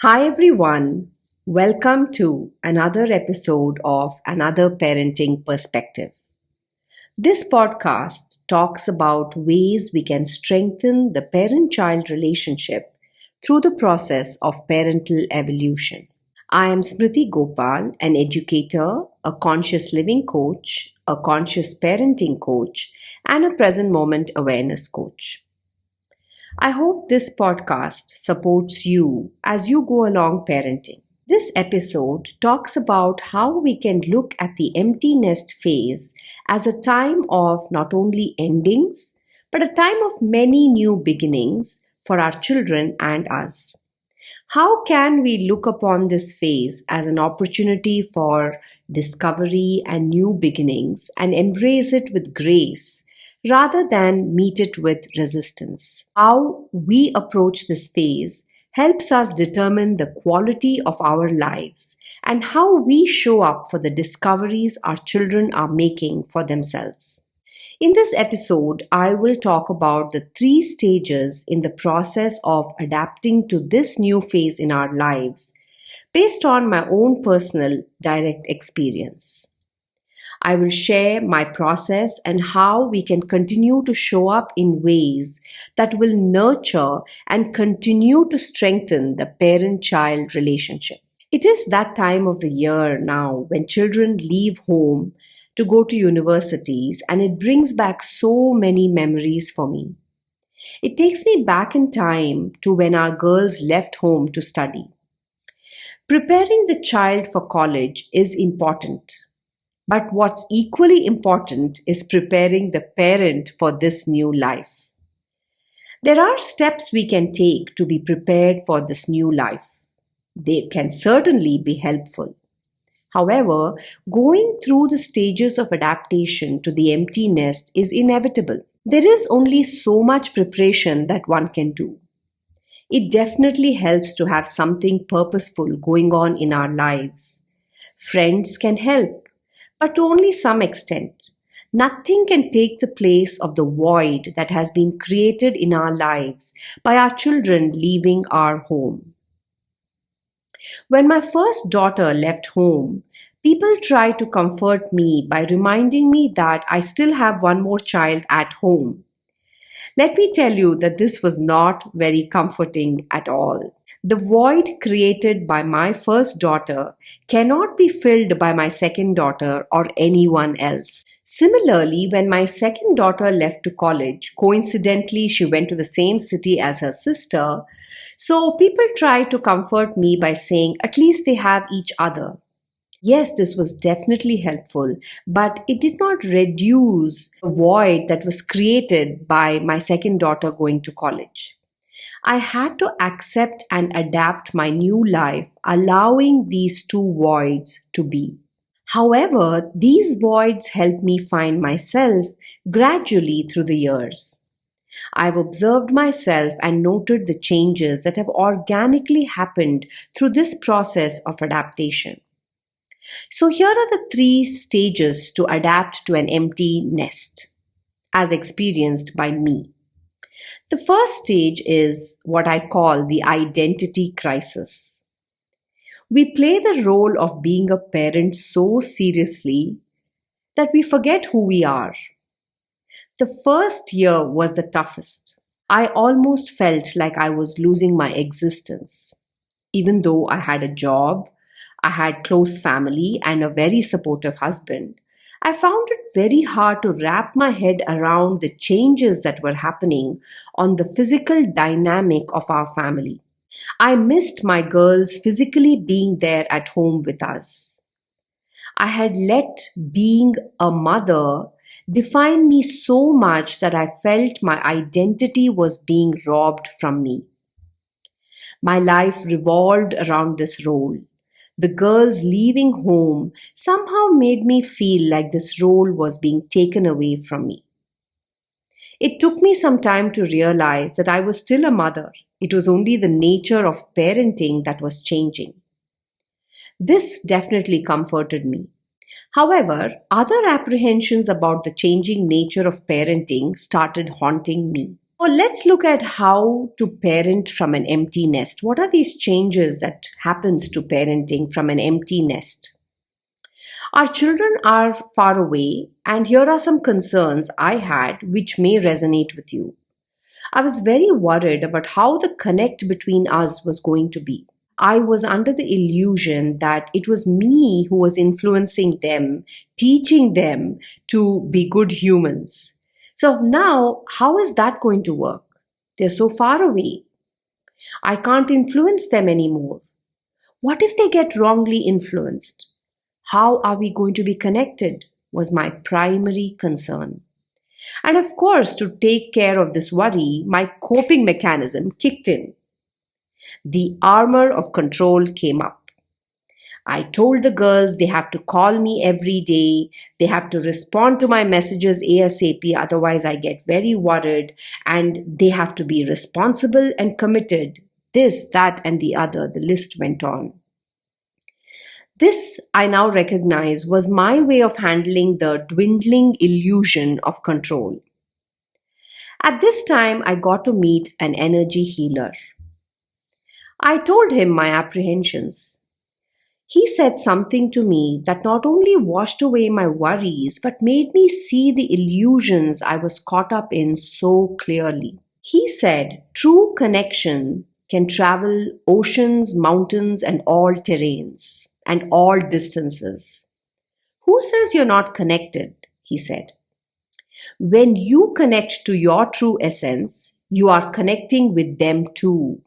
Hi everyone, welcome to another episode of Another Parenting Perspective. This podcast talks about ways we can strengthen the parent child relationship through the process of parental evolution. I am Smriti Gopal, an educator, a conscious living coach, a conscious parenting coach, and a present moment awareness coach. I hope this podcast supports you as you go along parenting. This episode talks about how we can look at the empty nest phase as a time of not only endings, but a time of many new beginnings for our children and us. How can we look upon this phase as an opportunity for discovery and new beginnings and embrace it with grace rather than meet it with resistance? How we approach this phase helps us determine the quality of our lives and how we show up for the discoveries our children are making for themselves. In this episode, I will talk about the three stages in the process of adapting to this new phase in our lives based on my own personal direct experience. I will share my process and how we can continue to show up in ways that will nurture and continue to strengthen the parent child relationship. It is that time of the year now when children leave home to go to universities, and it brings back so many memories for me. It takes me back in time to when our girls left home to study. Preparing the child for college is important, but what's equally important is preparing the parent for this new life. There are steps we can take to be prepared for this new life. They can certainly be helpful. However, going through the stages of adaptation to the empty nest is inevitable. There is only so much preparation that one can do. It definitely helps to have something purposeful going on in our lives. Friends can help, but to only some extent. Nothing can take the place of the void that has been created in our lives by our children leaving our home. When my first daughter left home, people tried to comfort me by reminding me that I still have one more child at home. Let me tell you that this was not very comforting at all. The void created by my first daughter cannot be filled by my second daughter or anyone else. Similarly, when my second daughter left to college, coincidentally, she went to the same city as her sister. So people tried to comfort me by saying, at least they have each other. Yes, this was definitely helpful, but it did not reduce the void that was created by my second daughter going to college. I had to accept and adapt my new life, allowing these two voids to be. However, these voids helped me find myself gradually through the years. I've observed myself and noted the changes that have organically happened through this process of adaptation. So, here are the three stages to adapt to an empty nest, as experienced by me. The first stage is what I call the identity crisis. We play the role of being a parent so seriously that we forget who we are. The first year was the toughest. I almost felt like I was losing my existence. Even though I had a job, I had close family and a very supportive husband, I found it very hard to wrap my head around the changes that were happening on the physical dynamic of our family. I missed my girls physically being there at home with us. I had let being a mother define me so much that I felt my identity was being robbed from me. My life revolved around this role. The girls leaving home somehow made me feel like this role was being taken away from me. It took me some time to realize that I was still a mother. It was only the nature of parenting that was changing. This definitely comforted me. However, other apprehensions about the changing nature of parenting started haunting me. Well, let's look at how to parent from an empty nest. What are these changes that happens to parenting from an empty nest? Our children are far away, and here are some concerns I had which may resonate with you. I was very worried about how the connect between us was going to be. I was under the illusion that it was me who was influencing them, teaching them to be good humans. So now, how is that going to work? They're so far away. I can't influence them anymore. What if they get wrongly influenced? How are we going to be connected? Was my primary concern. And of course, to take care of this worry, my coping mechanism kicked in. The armor of control came up. I told the girls they have to call me every day, they have to respond to my messages ASAP, otherwise, I get very worried, and they have to be responsible and committed. This, that, and the other, the list went on. This, I now recognize, was my way of handling the dwindling illusion of control. At this time, I got to meet an energy healer. I told him my apprehensions. He said something to me that not only washed away my worries but made me see the illusions I was caught up in so clearly. He said true connection can travel oceans, mountains, and all terrains and all distances. Who says you're not connected? He said. When you connect to your true essence, you are connecting with them too.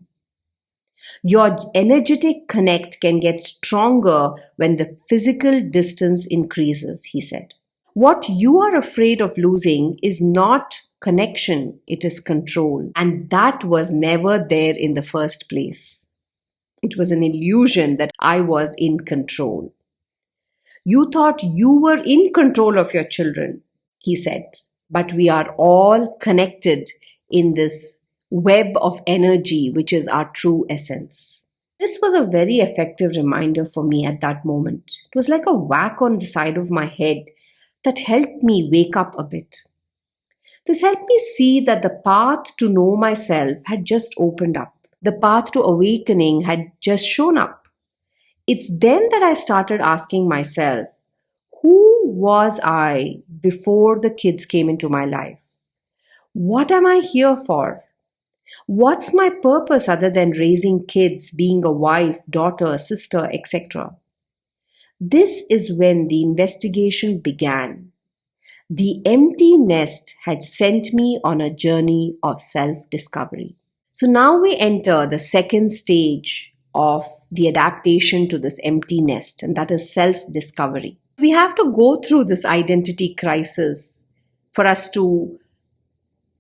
Your energetic connect can get stronger when the physical distance increases, he said. What you are afraid of losing is not connection, it is control. And that was never there in the first place. It was an illusion that I was in control. You thought you were in control of your children, he said. But we are all connected in this web of energy, which is our true essence. This was a very effective reminder for me at that moment. It was like a whack on the side of my head that helped me wake up a bit. This helped me see that the path to know myself had just opened up. The path to awakening had just shown up. It's then that I started asking myself, who was I before the kids came into my life? What am I here for? What's my purpose other than raising kids, being a wife, daughter, sister, etc.? This is when the investigation began. The empty nest had sent me on a journey of self discovery. So now we enter the second stage of the adaptation to this empty nest, and that is self discovery. We have to go through this identity crisis for us to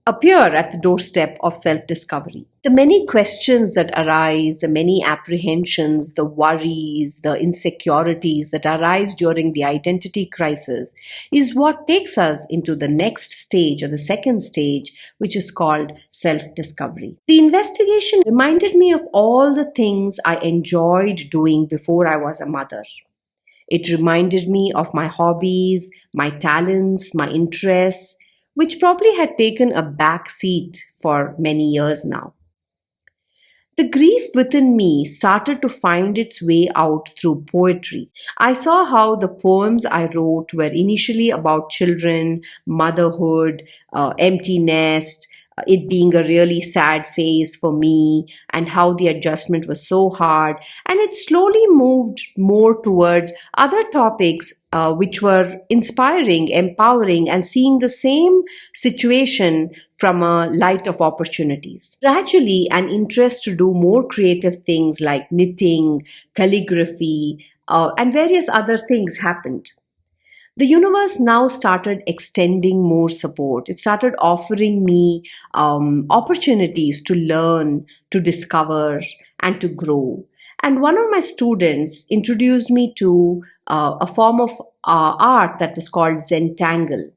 appear at the doorstep of self discovery. The many questions that arise, the many apprehensions, the worries, the insecurities that arise during the identity crisis is what takes us into the next stage or the second stage, which is called self discovery. The investigation reminded me of all the things I enjoyed doing before I was a mother. It reminded me of my hobbies, my talents, my interests, which probably had taken a back seat for many years now. The grief within me started to find its way out through poetry. I saw how the poems I wrote were initially about children, motherhood, empty nest, it being a really sad phase for me, and how the adjustment was so hard. And it slowly moved more towards other topics which were inspiring, empowering, and seeing the same situation from a light of opportunities. Gradually, an interest to do more creative things like knitting, calligraphy, and various other things happened. The universe now started extending more support. It started offering me opportunities to learn, to discover, and to grow. And one of my students introduced me to a form of art that was called Zentangle.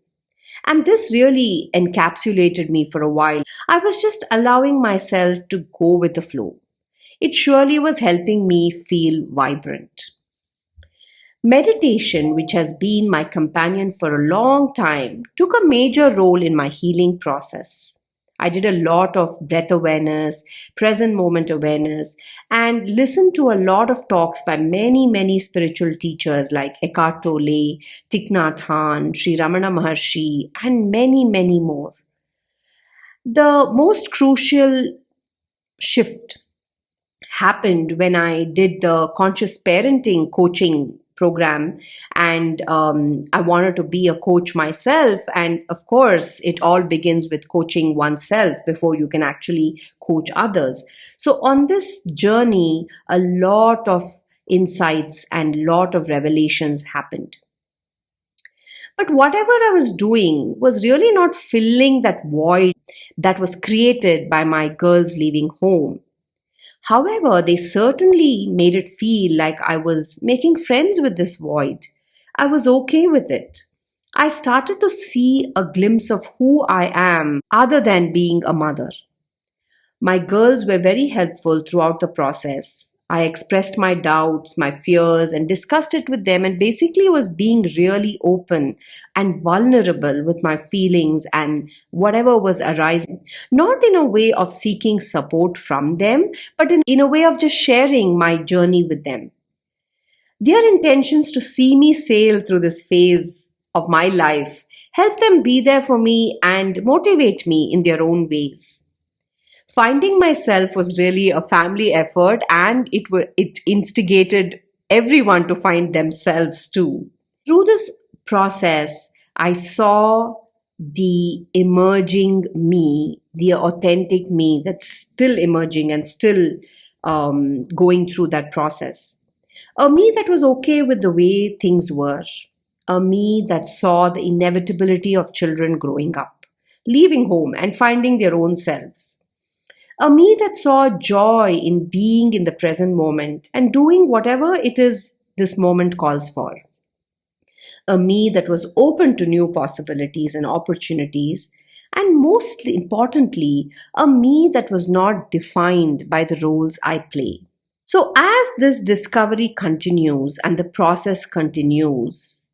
And this really encapsulated me for a while. I was just allowing myself to go with the flow. It surely was helping me feel vibrant. Meditation, which has been my companion for a long time, took a major role in my healing process. I did a lot of breath awareness, present moment awareness, and listened to a lot of talks by many, many spiritual teachers like Eckhart Tolle, Thich Nhat Hanh, Sri Ramana Maharshi, and many, many more. The most crucial shift happened when I did the conscious parenting coaching program, and I wanted to be a coach myself. And of course, it all begins with coaching oneself before you can actually coach others. So on this journey, a lot of insights and lot of revelations happened. But whatever I was doing was really not filling that void that was created by my girls leaving home. However, they certainly made it feel like I was making friends with this void. I was okay with it. I started to see a glimpse of who I am other than being a mother. My girls were very helpful throughout the process. I expressed my doubts, my fears, and discussed it with them, and basically was being really open and vulnerable with my feelings and whatever was arising. Not in a way of seeking support from them, but in a way of just sharing my journey with them. Their intentions to see me sail through this phase of my life help them be there for me and motivate me in their own ways. Finding myself was really a family effort, and it instigated everyone to find themselves too. Through this process, I saw the emerging me, the authentic me that's still emerging and still going through that process. A me that was okay with the way things were. A me that saw the inevitability of children growing up, leaving home, and finding their own selves. A me that saw joy in being in the present moment and doing whatever it is this moment calls for. A me that was open to new possibilities and opportunities. And most importantly, a me that was not defined by the roles I play. So, as this discovery continues and the process continues,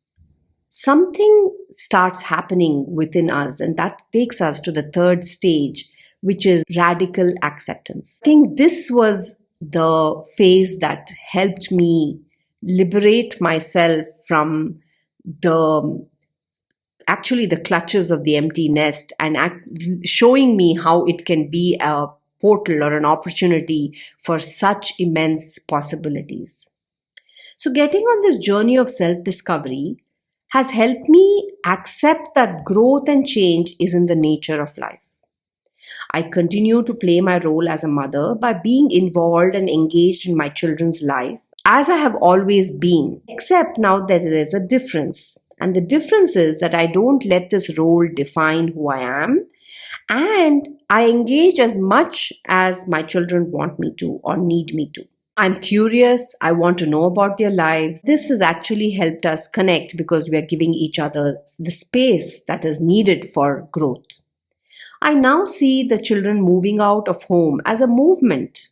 something starts happening within us, and that takes us to the third stage, which is radical acceptance. I think this was the phase that helped me liberate myself from the actually the clutches of the empty nest, and showing me how it can be a portal or an opportunity for such immense possibilities. So, getting on this journey of self discovery has helped me accept that growth and change is in the nature of life. I continue to play my role as a mother by being involved and engaged in my children's life, as I have always been, except now that there is a difference. And the difference is that I don't let this role define who I am, and I engage as much as my children want me to or need me to. I'm curious. I want to know about their lives. This has actually helped us connect because we are giving each other the space that is needed for growth. I now see the children moving out of home as a movement,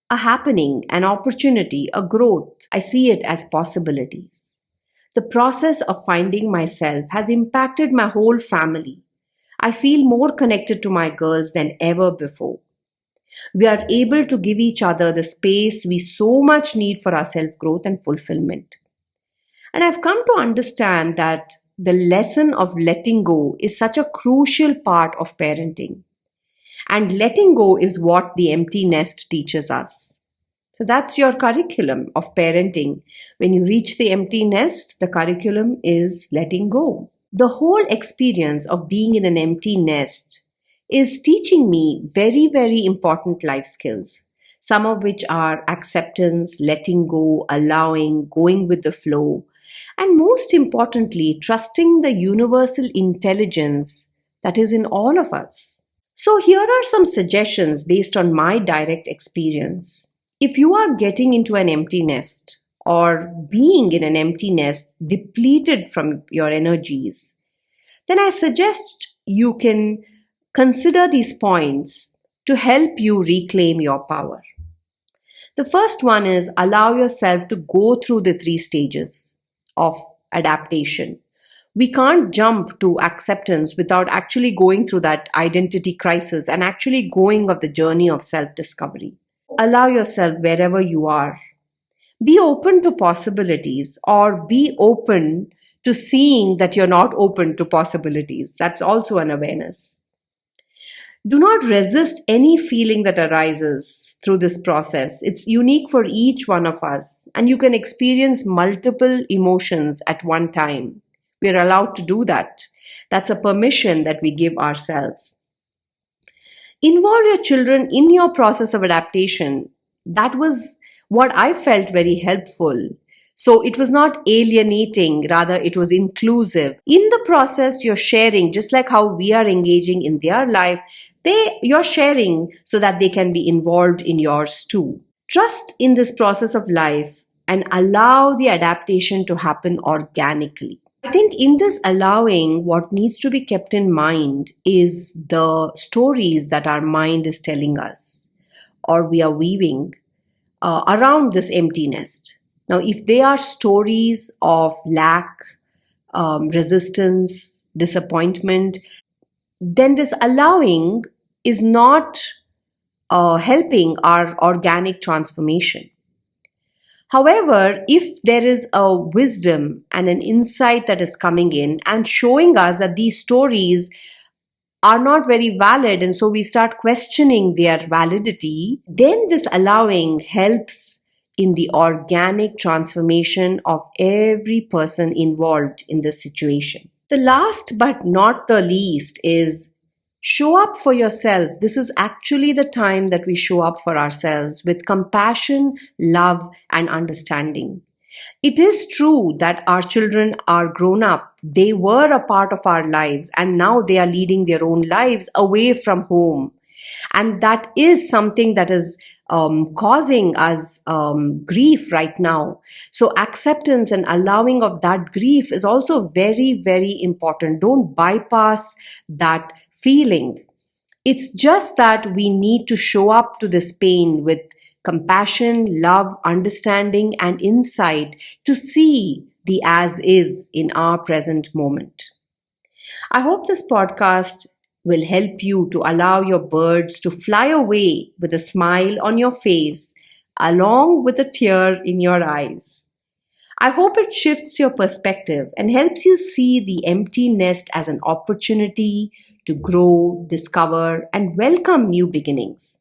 a happening, an opportunity, a growth. I see it as possibilities. The process of finding myself has impacted my whole family. I feel more connected to my girls than ever before. We are able to give each other the space we so much need for our self growth and fulfillment. And I've come to understand that the lesson of letting go is such a crucial part of parenting. And letting go is what the empty nest teaches us. So that's your curriculum of parenting. When you reach the empty nest, the curriculum is letting go. The whole experience of being in an empty nest is teaching me very, very important life skills, some of which are acceptance, letting go, allowing, going with the flow, and most importantly, trusting the universal intelligence that is in all of us. So, here are some suggestions based on my direct experience. If you are getting into an empty nest or being in an empty nest depleted from your energies, then I suggest you can consider these points to help you reclaim your power. The first one is allow yourself to go through the three stages of adaptation. We can't jump to acceptance without actually going through that identity crisis and actually going of the journey of self discovery. Allow yourself wherever you are. Be open to possibilities or be open to seeing that you're not open to possibilities. That's also an awareness. Do not resist any feeling that arises through this process. It's unique for each one of us, and you can experience multiple emotions at one time. We're allowed to do that. That's a permission that we give ourselves. Involve your children in your process of adaptation. That was what I felt very helpful. So it was not alienating, rather, it was inclusive. In the process, you're sharing, just like how we are engaging in their life, you're sharing so that they can be involved in yours too. Trust in this process of life and allow the adaptation to happen organically. I think in this allowing, what needs to be kept in mind is the stories that our mind is telling us or we are weaving around this empty nest. Now, if they are stories of lack, resistance, disappointment, then this allowing is not helping our organic transformation. However, if there is a wisdom and an insight that is coming in and showing us that these stories are not very valid, and so we start questioning their validity, then this allowing helps in the organic transformation of every person involved in this situation. The last but not the least is show up for yourself. This is actually the time that we show up for ourselves with compassion, love, and understanding. It is true that our children are grown up. They were a part of our lives and now they are leading their own lives away from home. And that is something that is causing us grief right now. So, acceptance and allowing of that grief is also very, very important. Don't bypass that feeling. It's just that we need to show up to this pain with compassion, love, understanding, and insight to see the as is in our present moment. I hope this podcast will help you to allow your birds to fly away with a smile on your face, along with a tear in your eyes. I hope it shifts your perspective and helps you see the empty nest as an opportunity to grow, discover, and welcome new beginnings.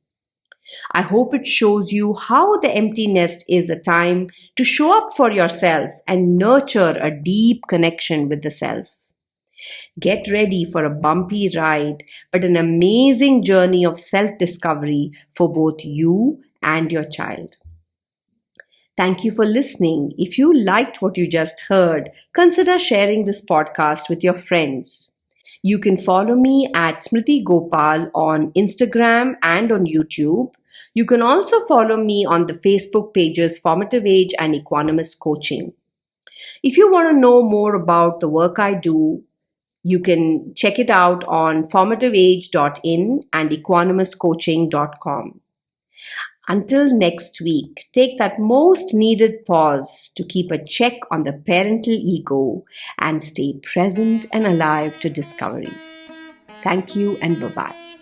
I hope it shows you how the empty nest is a time to show up for yourself and nurture a deep connection with the self. Get ready for a bumpy ride, but an amazing journey of self discovery for both you and your child. Thank you for listening. If you liked what you just heard, consider sharing this podcast with your friends. You can follow me at Smriti Gopal on Instagram and on YouTube. You can also follow me on the Facebook pages Formative Age and Equanimous Coaching. If you want to know more about the work I do, you can check it out on formativeage.in and equanimouscoaching.com. Until next week, take that most needed pause to keep a check on the parental ego and stay present and alive to discoveries. Thank you and bye-bye.